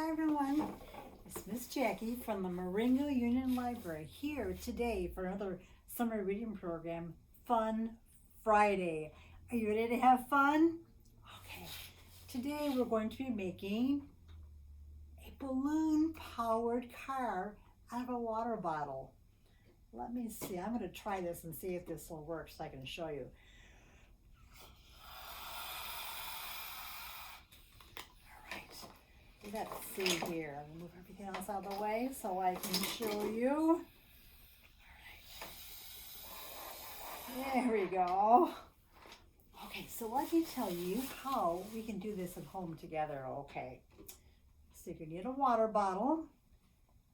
Hi everyone, it's Miss Jackie from the Marengo-Union Library here today for another summer reading program, Fun Friday. Are you ready to have fun? Okay, today we're going to be making a balloon-powered car out of a water bottle. Let me see, I'm going to try this and see if this will work so I can show you. Let's see here. I'm gonna move everything else out of the way so I can show you. All right. There we go. Okay, so let me tell you how we can do this at home together, okay? So you need a water bottle,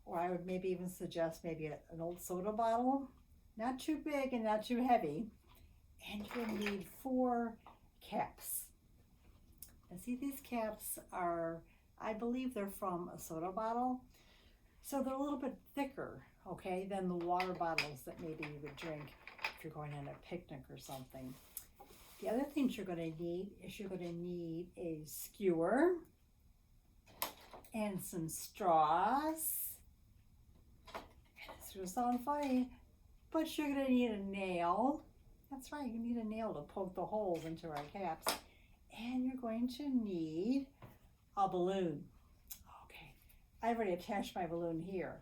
or I would maybe even suggest maybe an old soda bottle. Not too big and not too heavy. And you'll need 4 caps. And see, these caps are, I believe they're from a soda bottle. So they're a little bit thicker, okay, than the water bottles that maybe you would drink if you're going on a picnic or something. The other things you're going to need is you're going to need a skewer and some straws. And it's going to sound funny, but you're going to need a nail. That's right, you need a nail to poke the holes into our caps. And you're going to need a balloon. Okay, I already attached my balloon here,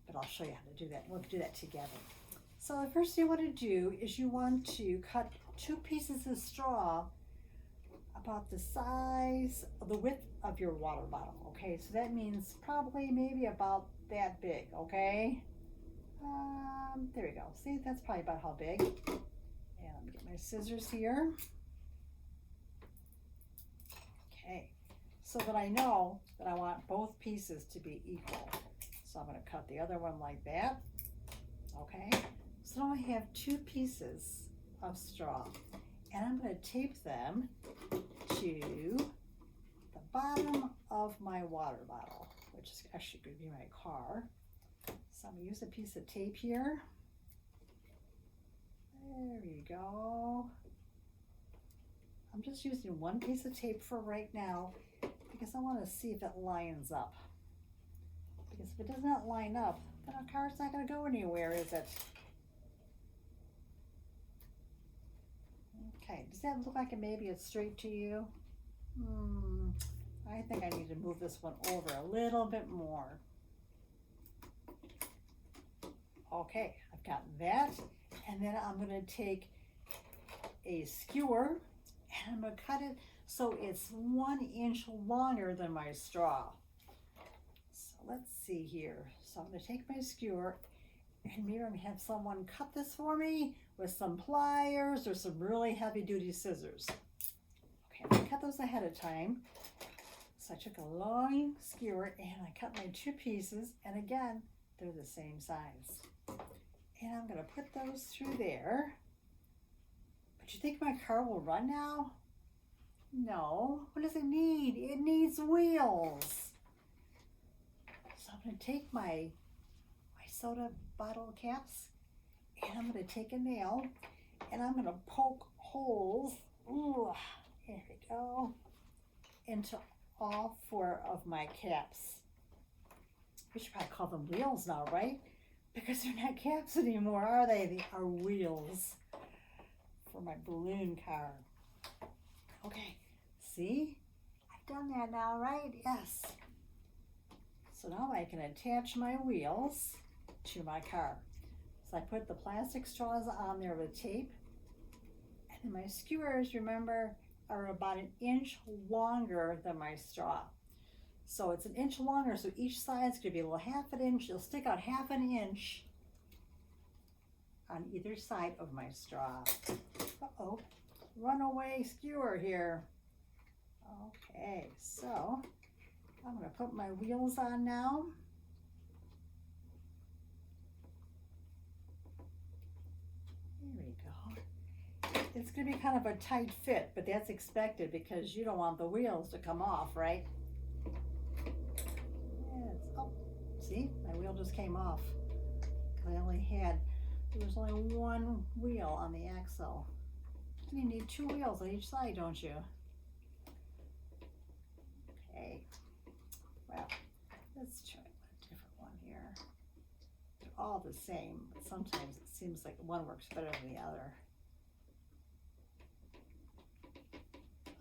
but I'll show you how to do that. We'll do that together. So the first thing you want to do is you want to cut 2 pieces of straw about the size of the width of your water bottle. Okay, so that means probably maybe about that big, okay? There we go. See, that's probably about how big. And let me get my scissors here. Okay, so that I know that I want both pieces to be equal. So I'm going to cut the other one like that. Okay, so now I have 2 pieces of straw, and I'm going to tape them to the bottom of my water bottle, which is actually going to be my car. So I'm going to use a piece of tape here. There we go. I'm just using 1 piece of tape for right now because I want to see if it lines up. Because if it does not line up, then our car's not going to go anywhere, is it? Okay, does that look like maybe it's straight to you? I think I need to move this one over a little bit more. Okay, I've got that. And then I'm going to take a skewer and I'm going to cut it so it's 1 inch longer than my straw. So let's see here. So I'm going to take my skewer and maybe I'm going to have someone cut this for me with some pliers or some really heavy duty scissors. Okay, I'm going to cut those ahead of time. So I took a long skewer and I cut my 2 pieces, and again, they're the same size. And I'm going to put those through there. But you think my car will run now? No. What does it need? It needs wheels. So I'm going to take my soda bottle caps, and I'm going to take a nail, and I'm going to poke holes, here we go, into all 4 of my caps. We should probably call them wheels now, right? Because they're not caps anymore, are they? They are wheels for my balloon car. Okay, see? I've done that now, right? Yes. So now I can attach my wheels to my car. So I put the plastic straws on there with tape. And then my skewers, remember, are about 1 inch longer than my straw. So it's 1 inch longer, so each side's gonna be a little ½ an inch. It'll stick out ½ an inch on either side of my straw. Uh-oh, runaway skewer here. Okay, so I'm gonna put my wheels on now. There we go. It's gonna be kind of a tight fit, but that's expected because you don't want the wheels to come off, right? Oh, see, my wheel just came off. There was only 1 wheel on the axle. You need 2 wheels on each side, don't you? Okay. Well, let's try a different one here. They're all the same, but sometimes it seems like one works better than the other.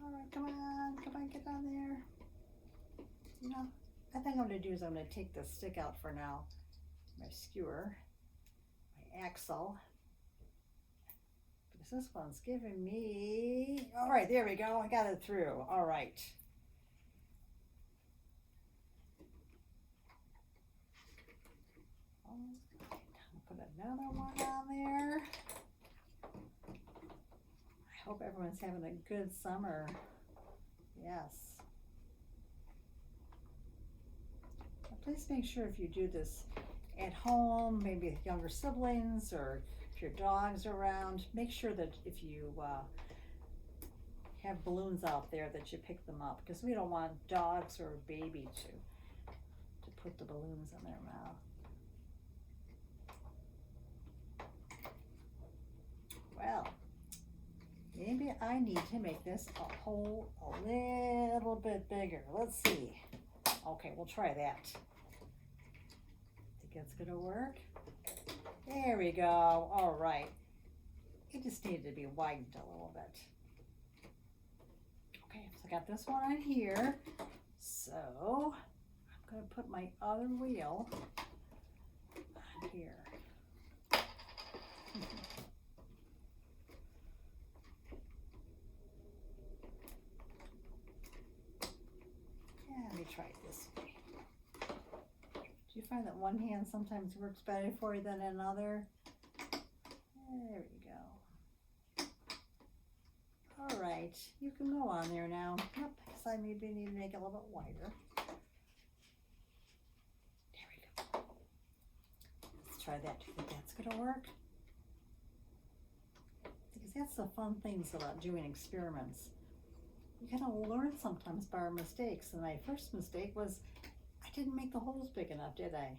All right, come on, get on there. You know, I think I'm gonna do is I'm gonna take the stick out for now. My skewer, my axle. Because this one's giving me, all right, there we go, I got it through, all right. Put another one on there. I hope everyone's having a good summer. Yes. Now please make sure if you do this at home, maybe with younger siblings, or if your dog's around, make sure that if you have balloons out there that you pick them up, because we don't want dogs or a baby to put the balloons in their mouth. Well, maybe I need to make this a hole a little bit bigger. Let's see. Okay, we'll try that. Think it's gonna work? There we go. All right. It just needed to be widened a little bit. Okay, so I got this one on here. So I'm gonna put my other wheel on here. Let me try it this way. Do you find that one hand sometimes works better for you than another? There we go. All right, you can go on there now. Yep, because I maybe need to make it a little bit wider. There we go. Let's try that. Do you think that's going to work? Because that's the fun things about doing experiments. You gotta learn sometimes by our mistakes. And my first mistake was I didn't make the holes big enough, did I?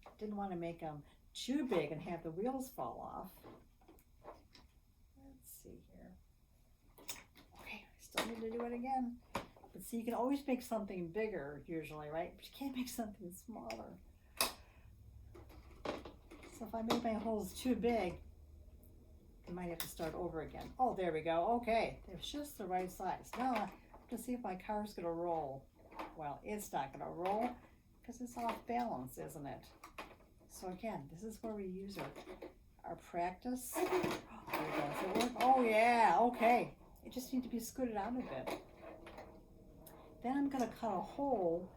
I didn't want to make them too big and have the wheels fall off. Let's see here. Okay, I still need to do it again. But see, you can always make something bigger usually, right? But you can't make something smaller. So if I make my holes too big, I might have to start over again. Oh, there we go. Okay, it's just the right size. Now I have to see if my car's gonna roll. Well, it's not gonna roll because it's off balance, isn't it? So again, this is where we use our practice. Does it work? Oh yeah, okay. It just needs to be scooted out a bit. Then I'm gonna cut a hole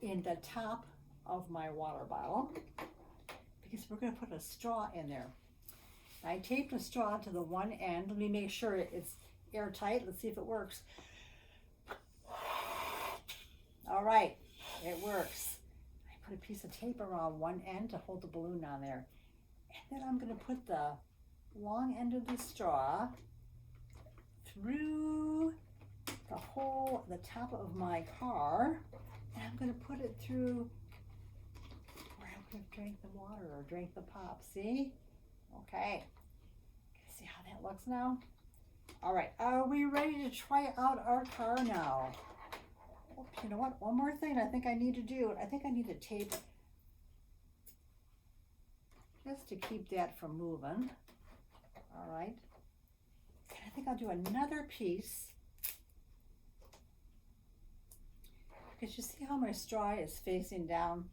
in the top of my water bottle because we're gonna put a straw in there. I taped a straw to the one end. Let me make sure it's airtight. Let's see if it works. All right, it works. I put a piece of tape around one end to hold the balloon on there. And then I'm going to put the long end of the straw through the hole at the top of my car. And I'm going to put it through where I'm going to drink the water or drink the pop. See? Okay, see how that looks now? All right, are we ready to try out our car now? Oh, you know what, one more thing I think I need to do. I think I need to tape just to keep that from moving. All right, and I think I'll do another piece because you see how my straw is facing down?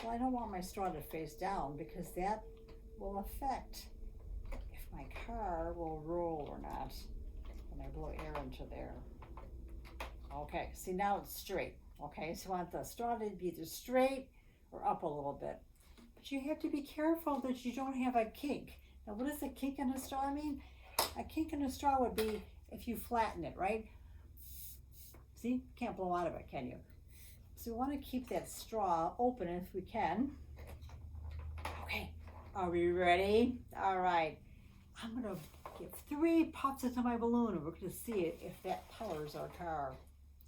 Well, I don't want my straw to face down because that will affect if my car will roll or not when I blow air into there. Okay, see now it's straight. Okay, so I want the straw to be either straight or up a little bit. But you have to be careful that you don't have a kink. Now what does a kink in a straw mean? A kink in a straw would be if you flatten it, right? See, can't blow out of it, can you? So we want to keep that straw open if we can. Okay. Are we ready? All right. I'm going to give 3 puffs into my balloon and we're going to see if that powers our car.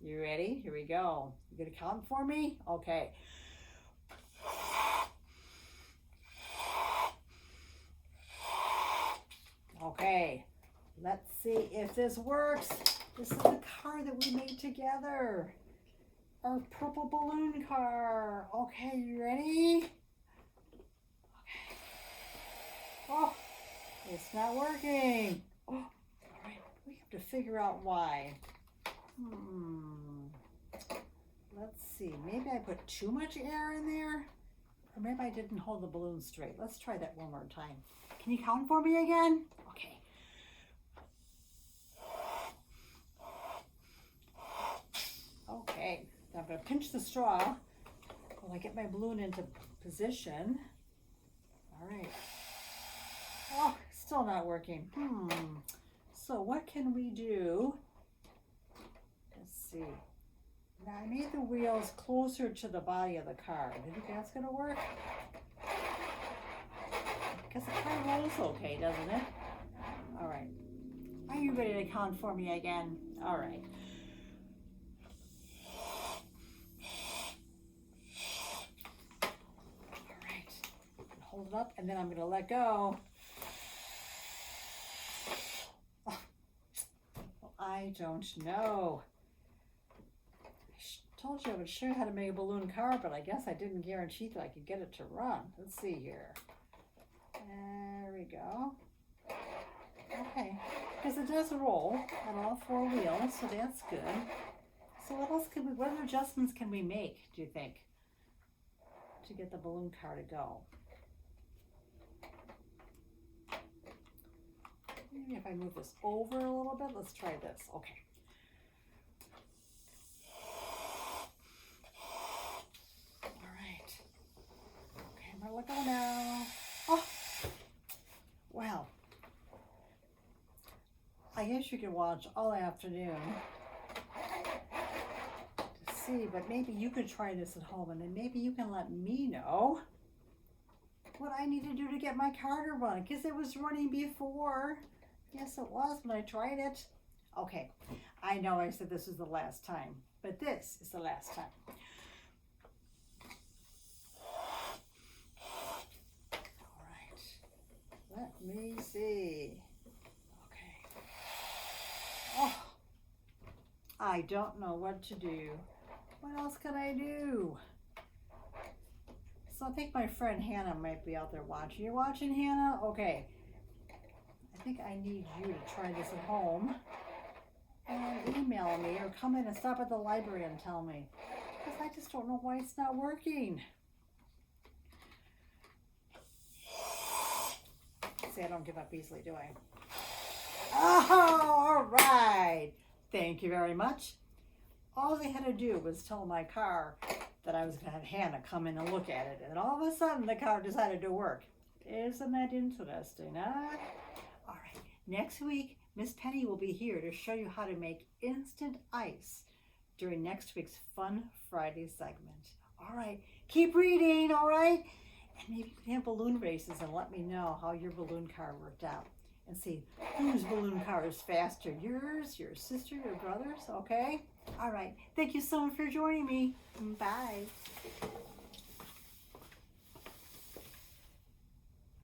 You ready? Here we go. You going to count for me? Okay. Okay. Let's see if this works. This is the car that we made together. our purple balloon car. Okay, you ready? Okay. Oh, it's not working. Oh, all right, we have to figure out why. Let's see, maybe I put too much air in there, or maybe I didn't hold the balloon straight. Let's try that one more time. Can you count for me again? Okay. Okay, now I'm going to pinch the straw while I get my balloon into position. All right. Oh, still not working. So what can we do? Let's see. Now I made the wheels closer to the body of the car. Do you think that's going to work? Because the car rolls okay, doesn't it? All right. Are you ready to count for me again? All right. All right. Hold it up, and then I'm going to let go. Oh, I don't know. I told you I would show you how to make a balloon car, but I guess I didn't guarantee that I could get it to run. Let's see here. There we go. Okay, because it does roll on all four wheels, so that's good. So what other adjustments can we make, do you think, to get the balloon car to go? Maybe if I move this over a little bit, let's try this. Okay. All right. Okay, I'm gonna let go now. Oh, well. I guess you can watch all afternoon to see, but maybe you could try this at home, and then maybe you can let me know what I need to do to get my car to run, because it was running before. Yes, it was when I tried it. Okay, I know I said this is the last time, but this is the last time. All right, let me see. Oh, I don't know what to do. What else can I do? So I think my friend Hannah might be out there watching. You watching, Hannah? Okay. I think I need you to try this at home and email me or come in and stop at the library and tell me, because I just don't know why it's not working. See, I don't give up easily, do I? Oh, all right. Thank you very much. All they had to do was tell my car that I was going to have Hannah come in and look at it. And all of a sudden, the car decided to work. Isn't that interesting, huh? All right. Next week, Miss Penny will be here to show you how to make instant ice during next week's Fun Friday segment. All right. Keep reading, all right? And maybe you can have balloon races and let me know how your balloon car worked out. And see whose balloon car is faster, yours, your sister, your brother's, okay? All right. Thank you so much for joining me. Bye.